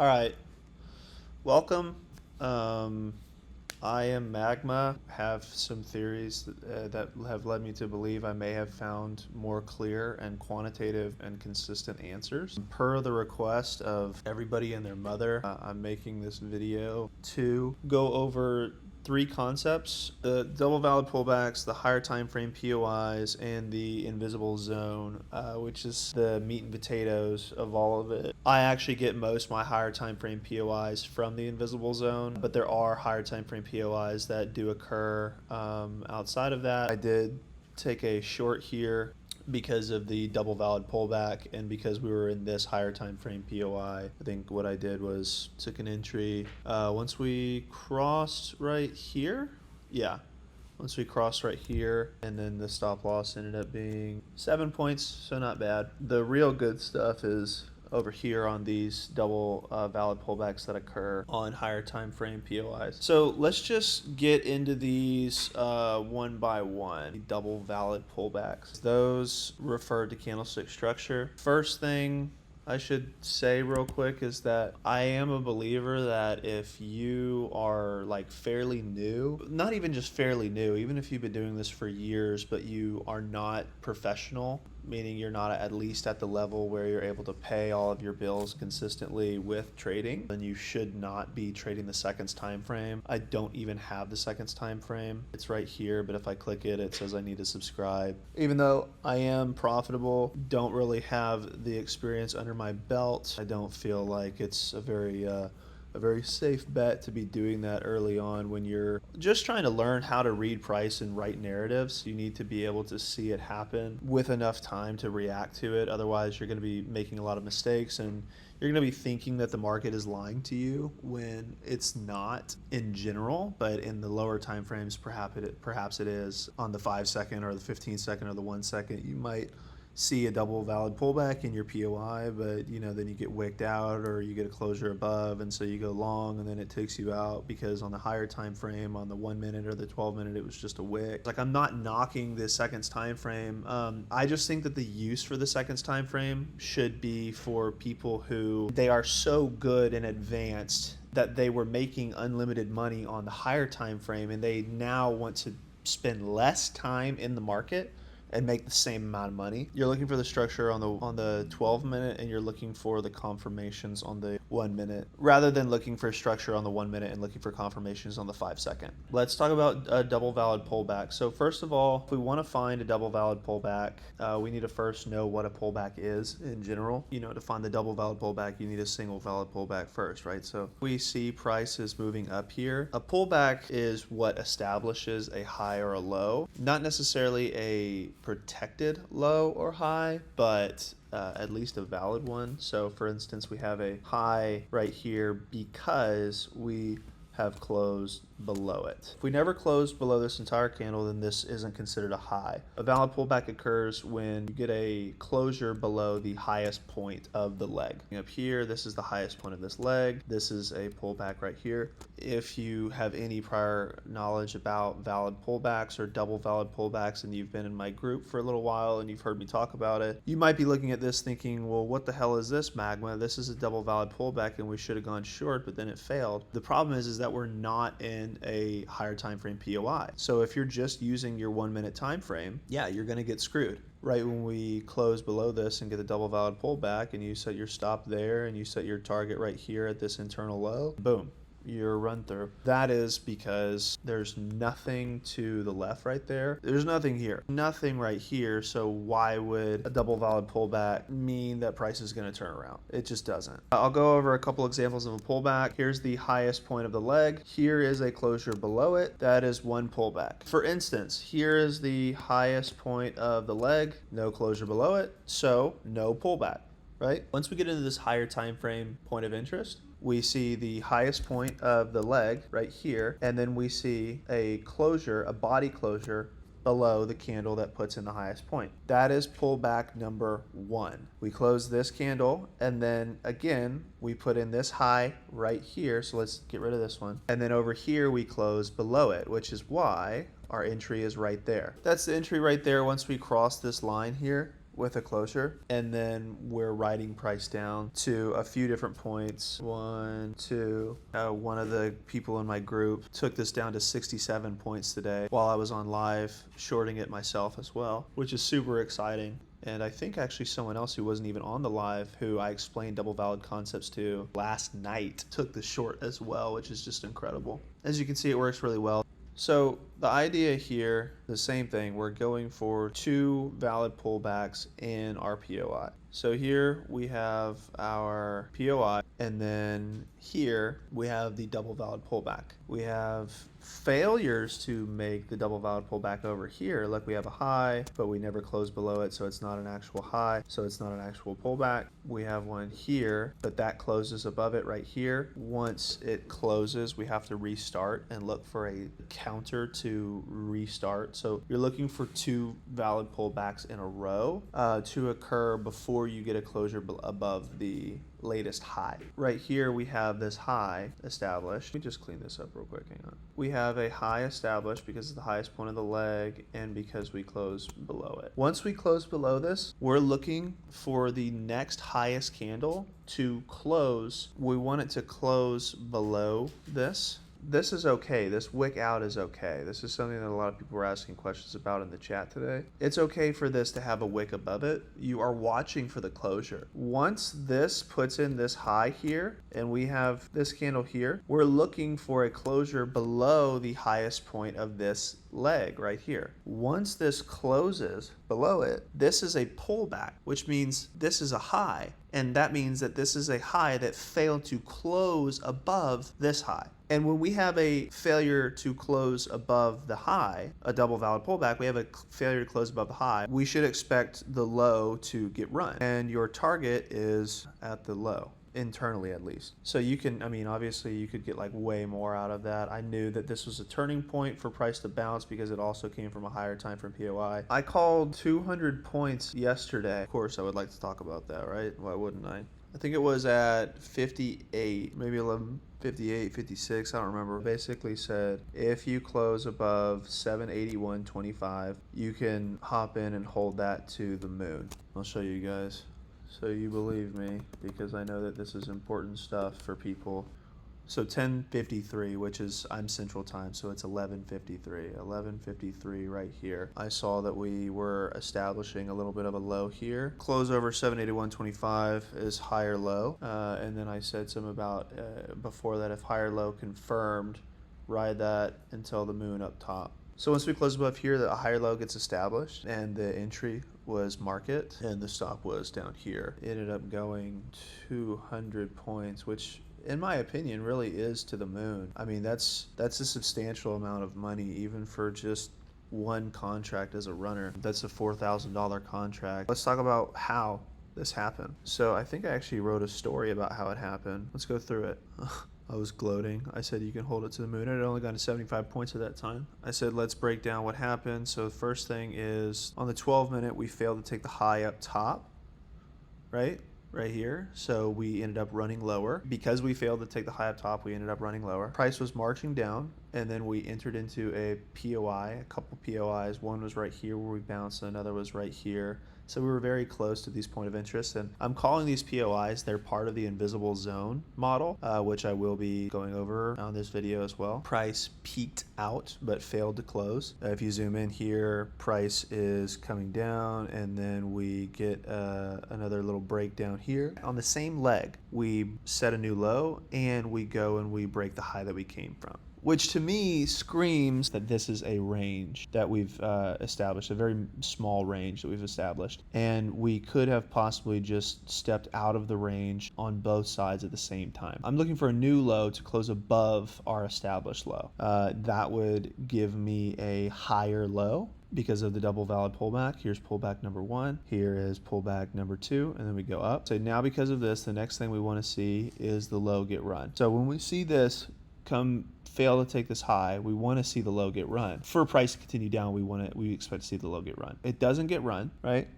All right, welcome. I am Magma. Have some theories that have led me to believe I may have found more clear and quantitative and consistent answers. Per the request of everybody and their mother, I'm making this video to go over three concepts: the double valid pullbacks, the higher time frame POIs, and the invisible zone, which is the meat and potatoes of all of it. I actually get most of my higher time frame POIs from the invisible zone, but there are higher time frame POIs that do occur outside of that. I did take a short here because of the double valid pullback and because we were in this higher time frame POI. I think what I did was took an entry once we crossed right here. Once we crossed right here, and then the stop loss ended up being 7 points, so not bad. The real good stuff is over here on these double valid pullbacks that occur on higher time frame POIs. So let's just get into these one by one. Double valid pullbacks. Those refer to candlestick structure. First thing I should say real quick is that I am a believer that if you are like fairly new, not even just fairly new, even if you've been doing this for years, but you are not professional, meaning you're not at least at the level where you're able to pay all of your bills consistently with trading, then you should not be trading the seconds time frame. I don't even have the seconds time frame. It's right here, but if I click it, it says I need to subscribe. Even though I am profitable, don't really have the experience under my belt, I don't feel like it's a very safe bet to be doing that early on when you're just trying to learn how to read price and write narratives. You need to be able to see it happen with enough time to react to it. Otherwise, you're going to be making a lot of mistakes and you're going to be thinking that the market is lying to you when it's not in general, but in the lower time frames, perhaps it is. On the 5 second or the 15 second or the 1 second, you might see a double valid pullback in your POI, but then you get wicked out or you get a closure above, and so you go long, and then it takes you out because on the higher time frame, on the 1 minute or the 12 minute, it was just a wick. Like, I'm not knocking the seconds time frame. I just think that the use for the seconds time frame should be for people who they are so good and advanced that they were making unlimited money on the higher time frame, and they now want to spend less time in the market and make the same amount of money. You're looking for the structure on the 12 minute, and you're looking for the confirmations on the 1 minute, rather than looking for structure on the 1 minute and looking for confirmations on the 5 second. Let's talk about a double valid pullback. So first of all, if we want to find a double valid pullback, we need to first know what a pullback is in general. To find the double valid pullback, you need a single valid pullback first, right? So we see prices moving up here. A pullback is what establishes a high or a low, not necessarily a protected low or high, but at least a valid one. So for instance, we have a high right here because we have closed below it. If we never closed below this entire candle, then this isn't considered a high. A valid pullback occurs when you get a closure below the highest point of the leg. Up here, this is the highest point of this leg. This is a pullback right here. If you have any prior knowledge about valid pullbacks or double valid pullbacks, and you've been in my group for a little while and you've heard me talk about it, you might be looking at this thinking, well, what the hell is this, Magma? This is a double valid pullback and we should have gone short, but then it failed. The problem is that we're not in a higher time frame POI. So if you're just using your 1 minute time frame, you're going to get screwed. Right when we close below this and get a double valid pullback, and you set your stop there and you set your target right here at this internal low, boom, your run through. That is because there's nothing to the left right there. There's nothing here, nothing right here. So why would a double valid pullback mean that price is going to turn around? It just doesn't. I'll go over a couple examples of a pullback. Here's the highest point of the leg. Here is a closure below it. That is one pullback. For instance, here is the highest point of the leg, no closure below it, so no pullback. Right? Once we get into this higher time frame point of interest, we see the highest point of the leg right here, and then we see a closure, a body closure below the candle that puts in the highest point. That is pullback number 1. We close this candle, and then again, we put in this high right here. So let's get rid of this one. And then over here, we close below it, which is why our entry is right there. That's the entry right there. Once we cross this line here, with a closure, and then we're writing price down to a few different points. 1, 2. One of the people in my group took this down to 67 points today while I was on live shorting it myself as well, which is super exciting. And I think actually someone else who wasn't even on the live, who I explained double valid concepts to last night, took the short as well, which is just incredible. As you can see, it works really well. So the idea here, the same thing, we're going for 2 valid pullbacks in our POI. So here we have our POI, and then here we have the double valid pullback. We have failures to make the double valid pullback over here. Like we have a high, but we never close below it, so it's not an actual high, so it's not an actual pullback. We have one here, but that closes above it right here. Once it closes, we have to restart and look for a counter to restart. So you're looking for 2 valid pullbacks in a row to occur before you get a closure above the latest high. Right here we have this high established. Let me just clean this up real quick, hang on. We have a high established because it's the highest point of the leg and because we close below it. Once we close below this, we're looking for the next highest candle to close. We want it to close below this. This is okay. This wick out is okay. This is something that a lot of people were asking questions about in the chat today. It's okay for this to have a wick above it. You are watching for the closure. Once this puts in this high here and we have this candle here, we're looking for a closure below the highest point of this leg right here. Once this closes below it, this is a pullback, which means this is a high, and that means that this is a high that failed to close above this high. And when we have a failure to close above the high, a double valid pullback, we have a failure to close above the high, we should expect the low to get run, and your target is at the low, internally at least. So you can, I mean, obviously you could get like way more out of that. I knew that this was a turning point for price to bounce because it also came from a higher time frame POI. I called 200 points yesterday. Of course, I would like to talk about that, right? Why wouldn't I? I think it was at 58, maybe 58, 56, I don't remember. Basically said, if you close above 781.25, you can hop in and hold that to the moon. I'll show you guys. So you believe me, because I know that this is important stuff for people. So 10:53, which is, I'm Central Time, so it's 11:53. 11:53 right here. I saw that we were establishing a little bit of a low here. Close over 781.25 is higher low. And then I said something about, before that, if higher low confirmed, ride that until the moon up top. So once we close above here, the higher low gets established, and the entry was market, and the stop was down here. It ended up going 200 points, which in my opinion really is to the moon. I mean, that's a substantial amount of money, even for just one contract as a runner. That's a $4,000 contract. Let's talk about how this happened. So I think I actually wrote a story about how it happened. Let's go through it. I was gloating. I said you can hold it to the moon. It had only gotten 75 points at that time. I said let's break down what happened. So the first thing is on the 12-minute we failed to take the high up top, right here. So we ended up running lower. Because we failed to take the high up top, we ended up running lower. Price was marching down, and then we entered into a POI, a couple POIs. One was right here where we bounced, and another was right here. So we were very close to these point of interest, and I'm calling these POIs, they're part of the invisible zone model, which I will be going over on this video as well. Price peaked out but failed to close. If you zoom in here, price is coming down, and then we get another little breakdown here. On the same leg, we set a new low, and we go and we break the high that we came from, which to me screams that this is a range that we've established, a very small range that we've established. And we could have possibly just stepped out of the range on both sides at the same time. I'm looking for a new low to close above our established low. That would give me a higher low because of the double valid pullback. Here's pullback number 1, here is pullback number 2, and then we go up. So now because of this, the next thing we want to see is the low get run. So when we see this fail to take this high, we want to see the low get run. For price to continue down, we expect to see the low get run. It doesn't get run, right?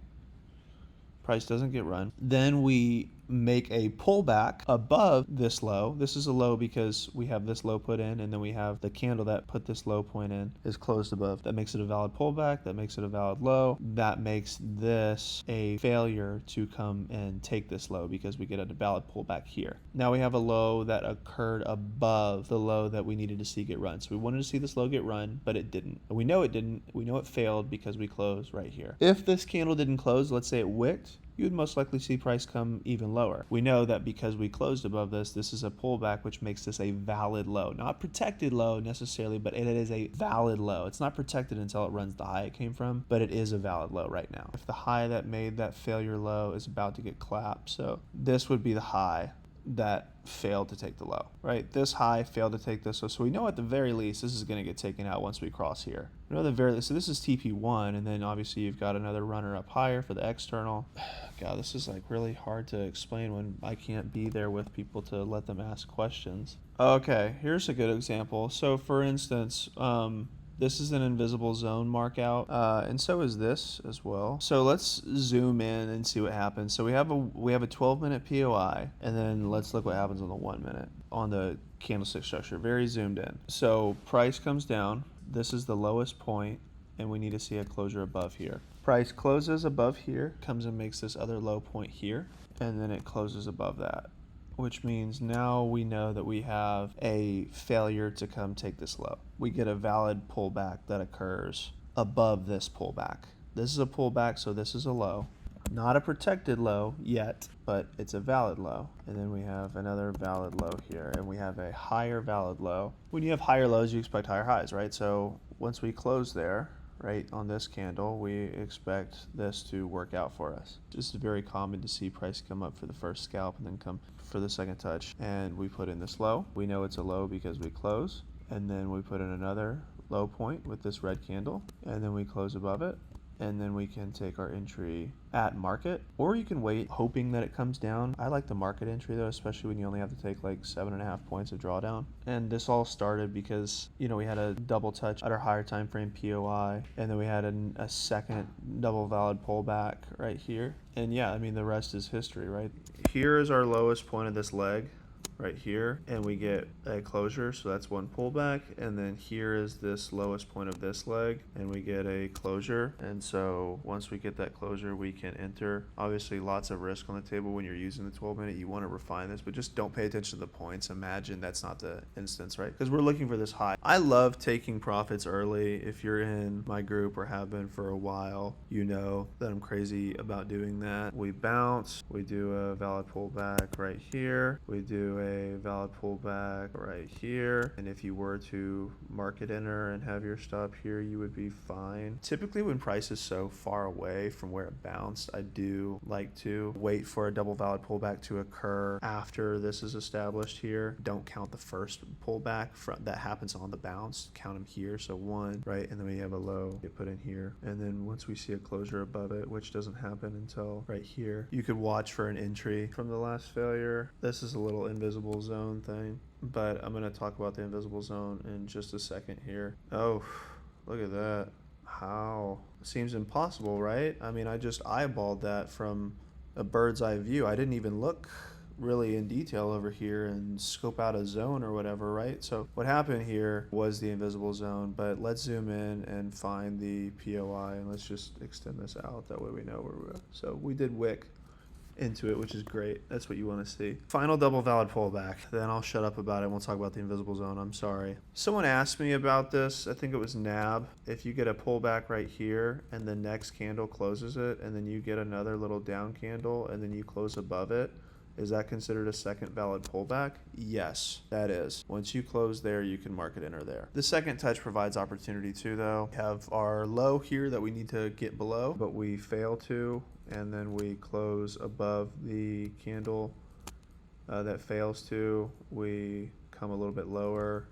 Price doesn't get run. Then we make a pullback above this low. This is a low because we have this low put in, and then we have the candle that put this low point in is closed above. That makes it a valid pullback. That makes it a valid low. That makes this a failure to come and take this low because we get a valid pullback here. Now we have a low that occurred above the low that we needed to see get run. So we wanted to see this low get run, but it didn't. And we know it didn't. We know it failed because we closed right here. If this candle didn't close, let's say it wicked, you would most likely see price come even lower. We know that because we closed above this is a pullback, which makes this a valid low. Not protected low necessarily, but it is a valid low. It's not protected until it runs the high it came from, but it is a valid low right now. If the high that made that failure low is about to get clapped, so this would be the high that failed to take the low, right? This high failed to take this low. So we know at the very least this is going to get taken out once we cross here. We know at the very least, so this is TP1, and then obviously you've got another runner up higher for the external. God, this is like really hard to explain when I can't be there with people to let them ask questions. Okay, here's a good example. So for instance, this is an invisible zone mark out, and so is this as well. So let's zoom in and see what happens. So we have a 12-minute POI, and then let's look what happens on the 1 minute on the candlestick structure. Very zoomed in. So price comes down. This is the lowest point, and we need to see a closure above here. Price closes above here, comes and makes this other low point here, and then it closes above that, which means now we know that we have a failure to come take this low. We get a valid pullback that occurs above this pullback. This is a pullback, so this is a low. Not a protected low yet, but it's a valid low. And then we have another valid low here, and we have a higher valid low. When you have higher lows, you expect higher highs, right? So once we close there, right, on this candle, we expect this to work out for us. This is very common to see price come up for the first scalp and then come for the second touch. And we put in this low. We know it's a low because we close. And then we put in another low point with this red candle. And then we close above it. And then we can take our entry at market, or you can wait hoping that it comes down. I like the market entry though, especially when you only have to take like 7.5 points of drawdown. And this all started because, you know, we had a double touch at our higher time frame POI, and then we had a second double valid pullback right here. And yeah, I mean, the rest is history, right? Here is our lowest point of this leg right here, and we get a closure, so that's one pullback. And then here is this lowest point of this leg, and we get a closure. And so once we get that closure, we can enter. Obviously lots of risk on the table when you're using the 12-minute. You want to refine this, but just don't pay attention to the points. Imagine that's not the instance, right? Because we're looking for this high. I love taking profits early. If you're in my group or have been for a while, you know that I'm crazy about doing that. We bounce, we do a valid pullback right here, we do a valid pullback right here, and if you were to market enter and have your stop here, you would be fine. Typically when price is so far away from where it bounced, I do like to wait for a double valid pullback to occur after this is established here. Don't count the first pullback that happens on the bounce, count them here. So one, right, and then we have a low get put in here, and then once we see a closure above it, which doesn't happen until right here, you could watch for an entry from the last failure. This is a little invisible zone thing, but I'm going to talk about the invisible zone in just a second here. Oh, look at that. How? Seems impossible, right? I mean, I just eyeballed that from a bird's eye view. I didn't even look really in detail over here and scope out a zone or whatever, right? So what happened here was the invisible zone, but let's zoom in and find the POI, and let's just extend this out. That way we know where we're at. So we did wick into it, which is great. That's what you want to see. Final double valid pullback. Then I'll shut up about it and we'll talk about the invisible zone. I'm sorry. Someone asked me about this. I think it was NAB. If you get a pullback right here and the next candle closes it, and then you get another little down candle and then you close above it, is that considered a second valid pullback? Yes, that is. Once you close there, you can market enter there. The second touch provides opportunity too, though. We have our low here that we need to get below, but we fail to, and then we close above the candle that fails to. We come a little bit lower,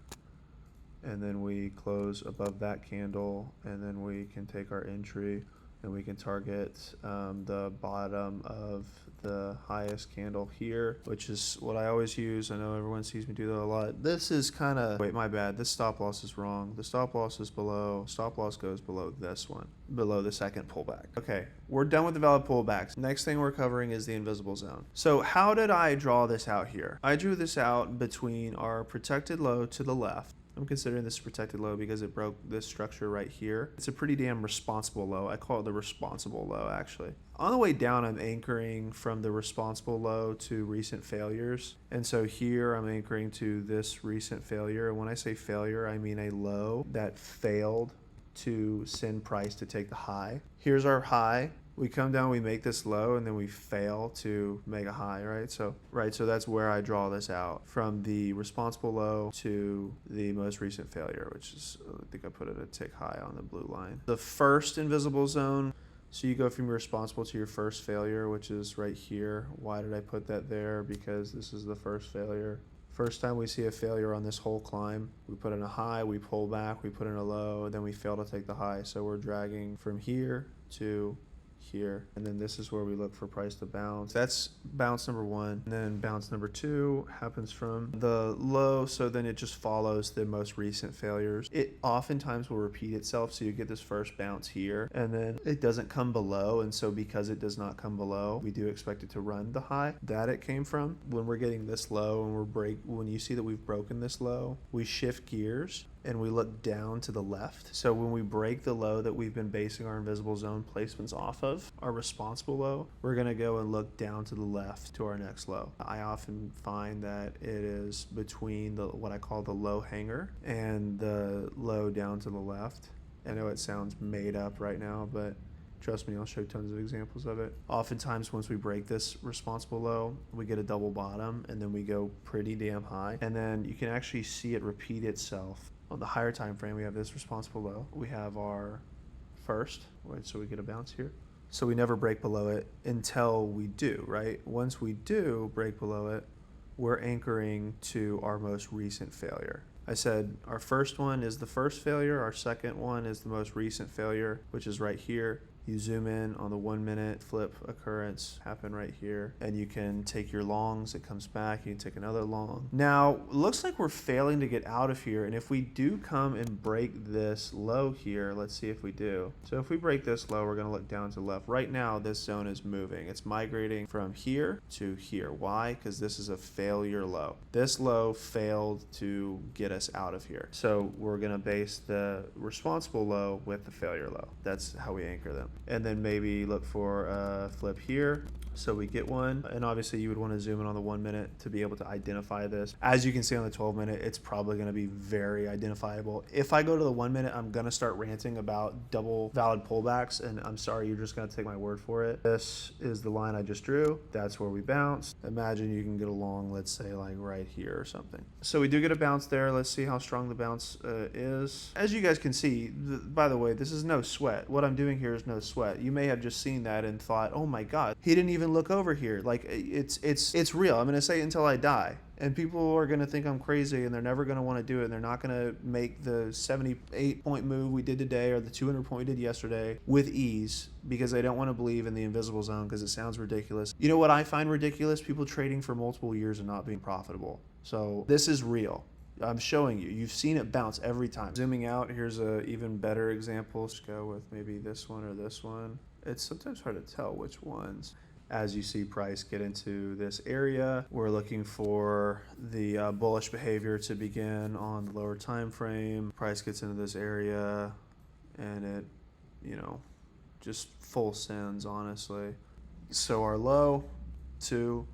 and then we close above that candle, and then we can take our entry and we can target the bottom of the highest candle here, which is what I always use. I know everyone sees me do that a lot. This is kind of, wait, my bad. This stop loss is wrong. The stop loss is below, stop loss goes below this one, below the second pullback. Okay, we're done with the valid pullbacks. Next thing we're covering is the invisible zone. So how did I draw this out here? I drew this out between our protected low to the left. I'm considering this a protected low because it broke this structure right here. It's a pretty damn responsible low. I call it the responsible low, actually. On the way down, I'm anchoring from the responsible low to recent failures. And so here I'm anchoring to this recent failure. And when I say failure, I mean a low that failed to send price to take the high. Here's our high. We come down, we make this low, and then we fail to make a high, right? So that's where I draw this out, from the responsible low to the most recent failure, which is, I think I put it a tick high on the blue line. The first invisible zone, so you go from your responsible to your first failure, which is right here. Why did I put that there? Because this is the first failure. First time we see a failure on this whole climb, we put in a high, we pull back, we put in a low, then we fail to take the high. So we're dragging from here to here, and then this is where we look for price to bounce. That's bounce number one, and then bounce number two happens from the low, so then it just follows the most recent failures. It oftentimes will repeat itself, so you get this first bounce here, and then it doesn't come below, and so because it does not come below, we do expect it to run the high that it came from. When we're getting this low and when you see that we've broken this low, we shift gears and we look down to the left. So when we break the low that we've been basing our invisible zone placements off of, our responsible low, we're gonna go and look down to the left to our next low. I often find that it is between what I call the low hanger and the low down to the left. I know it sounds made up right now, but trust me, I'll show tons of examples of it. Oftentimes, once we break this responsible low, we get a double bottom, and then we go pretty damn high. And then you can actually see it repeat itself. On the higher time frame, we have this responsible low. We have our first, so we get a bounce here. So we never break below it until we do, right? Once we do break below it, we're anchoring to our most recent failure. I said our first one is the first failure. Our second one is the most recent failure, which is right here. You zoom in on the 1 minute flip occurrence happen right here, and you can take your longs. It comes back, you can take another long. Now, it looks like we're failing to get out of here, and if we do come and break this low here, let's see if we do. So if we break this low, we're gonna look down to the left. Right now, this zone is moving. It's migrating from here to here. Why? Because this is a failure low. This low failed to get us out of here. So we're gonna base the responsible low with the failure low. That's how we anchor them. And then maybe look for a flip here. So we get one, and obviously you would want to zoom in on the 1 minute to be able to identify this. As you can see on the 12 minute, it's probably going to be very identifiable. If I go to the 1 minute, I'm going to start ranting about double valid pullbacks, and I'm sorry, you're just going to take my word for it. This is the line I just drew. That's where we bounce. Imagine you can get along, let's say like right here or something. So we do get a bounce there. Let's see how strong the bounce is. As you guys can see, by the way, this is no sweat. What I'm doing here is no sweat. You may have just seen that and thought, oh my God, he didn't even look over here. Like it's real. I'm going to say it until I die. And people are going to think I'm crazy, and they're never going to want to do it. And they're not going to make the 78 point move we did today or the 200 point we did yesterday with ease, because they don't want to believe in the invisible zone because it sounds ridiculous. You know what I find ridiculous? People trading for multiple years and not being profitable. So this is real. I'm showing you. You've seen it bounce every time. Zooming out, here's a even better example. Let's go with maybe this one or this one. It's sometimes hard to tell which ones. As you see price get into this area, we're looking for the bullish behavior to begin on the lower time frame. Price gets into this area, and it, just full sends, honestly. So our low to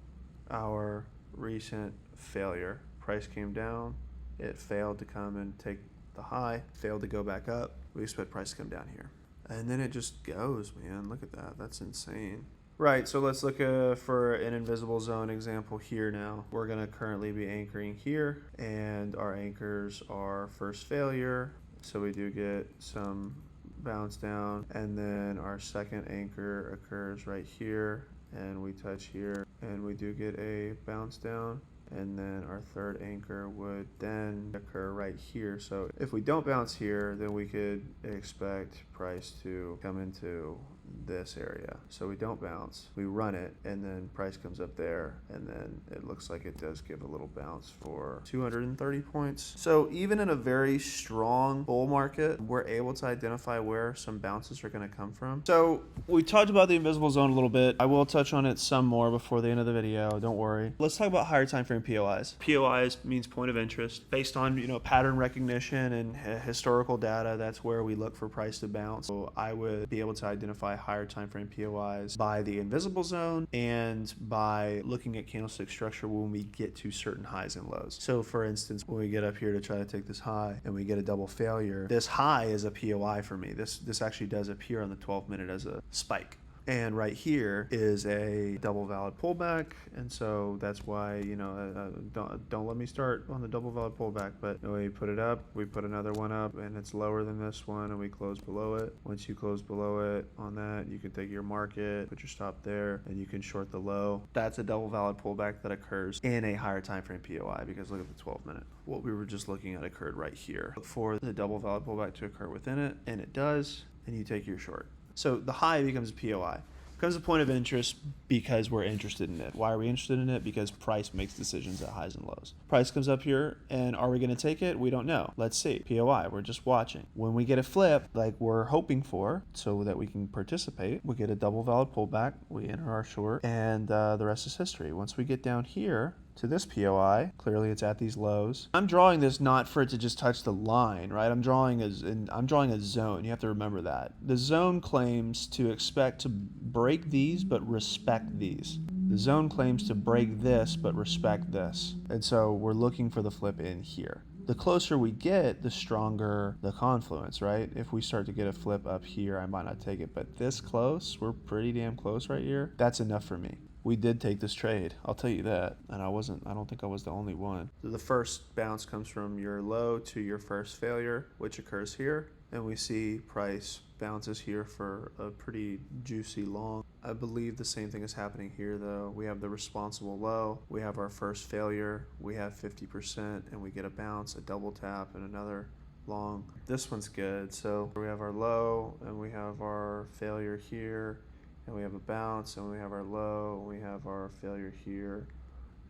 our recent failure. Price came down. It failed to come and take the high, failed to go back up. We expect price to come down here. And then it just goes, man. Look at that. That's insane. Right, so let's look for an invisible zone example here now. We're going to currently be anchoring here, and our anchors are first failure. So we do get some bounce down, and then our second anchor occurs right here, and we touch here, and we do get a bounce down. And then our third anchor would then occur right here. So if we don't bounce here, then we could expect price to come into this area. So we don't bounce, we run it, and then price comes up there, and then it looks like it does give a little bounce for 230 points. So even in a very strong bull market, we're able to identify where some bounces are going to come from. So we talked about the invisible zone a little bit. I will touch on it some more before the end of the video, don't worry. Let's talk about higher time frame POIs. POIs means point of interest. Based on, pattern recognition and historical data, that's where we look for price to bounce. So I would be able to identify higher time frame POIs by the invisible zone and by looking at candlestick structure when we get to certain highs and lows. So for instance, when we get up here to try to take this high and we get a double failure, this high is a POI for me. This actually does appear on the 12-minute as a spike. And right here is a double valid pullback, and so that's why, don't let me start on the double valid pullback, but we put it up, we put another one up, and it's lower than this one, and we close below it. Once you close below it on that, you can take your market, put your stop there, and you can short the low. That's a double valid pullback that occurs in a higher time frame POI, because look at the 12-minute. What we were just looking at occurred right here. Look for the double valid pullback to occur within it, and it does, and you take your short. So the high becomes a POI. Becomes a point of interest because we're interested in it. Why are we interested in it? Because price makes decisions at highs and lows. Price comes up here, and are we going to take it? We don't know. Let's see. POI, we're just watching. When we get a flip, like we're hoping for, so that we can participate, we get a double valid pullback, we enter our short, and the rest is history. Once we get down here to this POI, clearly it's at these lows. I'm drawing this not for it to just touch the line, right? I'm drawing a zone. You have to remember that. The zone claims to expect to break these, but respect these. The zone claims to break this, but respect this. And so we're looking for the flip in here. The closer we get, the stronger the confluence, right? If we start to get a flip up here, I might not take it, but this close, we're pretty damn close right here. That's enough for me. We did take this trade, I'll tell you that, and I don't think I was the only one. So the first bounce comes from your low to your first failure, which occurs here, and we see price bounces here for a pretty juicy long. I believe the same thing is happening here though. We have the responsible low, we have our first failure, we have 50%, and we get a bounce, a double tap, and another long. This one's good. So we have our low, and we have our failure here, and we have a bounce, and we have our low, and we have our failure here,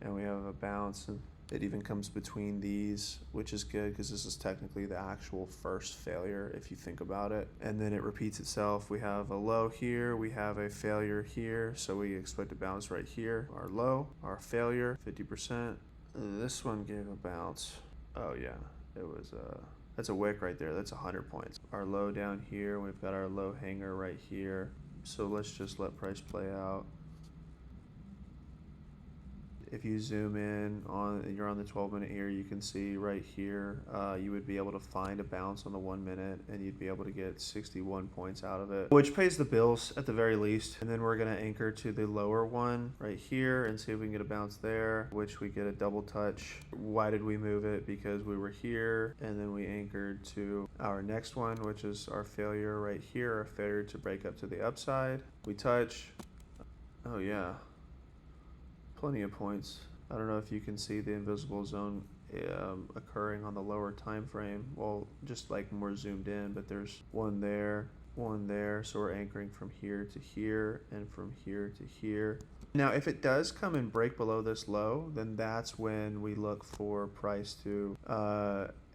and we have a bounce, and it even comes between these, which is good because this is technically the actual first failure if you think about it. And then it repeats itself. We have a low here, we have a failure here, so we expect a bounce right here. Our low, our failure, 50%. This one gave a bounce. Oh yeah, it was that's a wick right there. That's 100 points. Our low down here, we've got our low hanger right here. So let's just let price play out. If you zoom in you're on the 12-minute here, you can see right here, you would be able to find a bounce on the 1 minute, and you'd be able to get 61 points out of it, which pays the bills at the very least. And then we're gonna anchor to the lower one right here and see if we can get a bounce there, which we get a double touch. Why did we move it? Because we were here, and then we anchored to our next one, which is our failure right here, our failure to break up to the upside. We touch. Oh yeah. Plenty of points. I don't know if you can see the invisible zone occurring on the lower time frame. Well, just like more zoomed in, but there's one there, so we're anchoring from here to here and from here to here. Now, if it does come and break below this low, then that's when we look for price to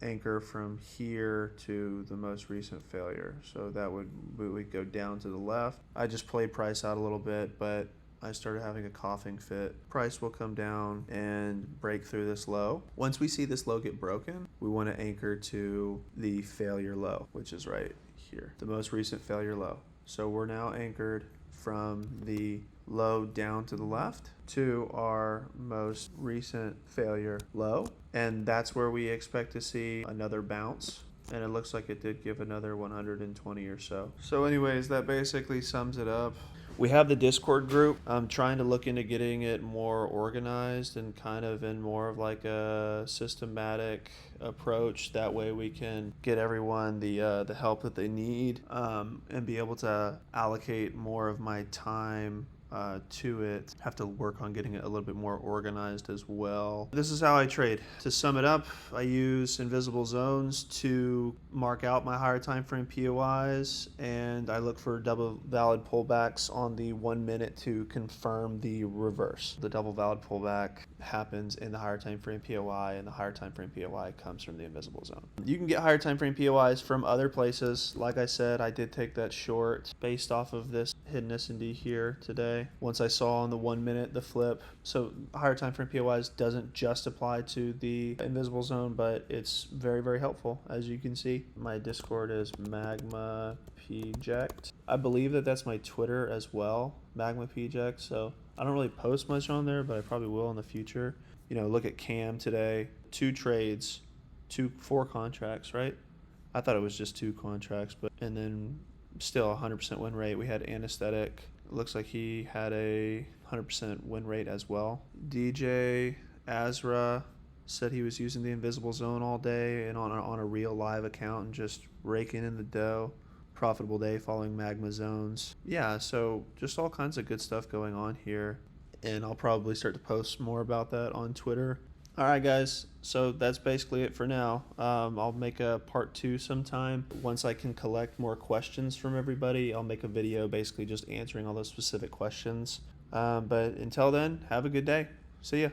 anchor from here to the most recent failure. So that would go down to the left. I just played price out a little bit, but I started having a coughing fit. Price will come down and break through this low. Once we see this low get broken, we want to anchor to the failure low, which is right here, the most recent failure low. So we're now anchored from the low down to the left to our most recent failure low, and that's where we expect to see another bounce. And it looks like it did give another 120 or so. So anyways, that basically sums it up. We have the Discord group. I'm trying to look into getting it more organized and kind of in more of like a systematic approach. That way we can get everyone the help that they need, and be able to allocate more of my time to it. Have to work on getting it a little bit more organized as well. This is how I trade. To sum it up, I use invisible zones to mark out my higher time frame POIs, and I look for double valid pullbacks on the 1 minute to confirm the reverse. The double valid pullback happens in the higher time frame POI, and the higher time frame POI comes from the invisible zone. You can get higher time frame POIs from other places. Like I said, I did take that short based off of this hidden S&D here today. Once I saw on the 1 minute the flip. So higher time frame POIs doesn't just apply to the invisible zone, but it's very, very helpful. As you can see, my Discord is Magma Pject. I believe that that's my Twitter as well, Magma Pject. So I don't really post much on there, but I probably will in the future. You know, look at Cam today, 2 trades, 4 contracts, right? I thought it was just 2 contracts, but and then still 100% win rate. We had Anesthetic. It looks like he had a 100% win rate as well. DJ Azra said he was using the invisible zone all day and on a real live account and just raking in the dough. Profitable day following magma zones. Yeah, so just all kinds of good stuff going on here, and I'll probably start to post more about that on Twitter. All right, guys, so that's basically it for now. I'll make a part 2 sometime. Once I can collect more questions from everybody, I'll make a video basically just answering all those specific questions. But until then, have a good day. See ya.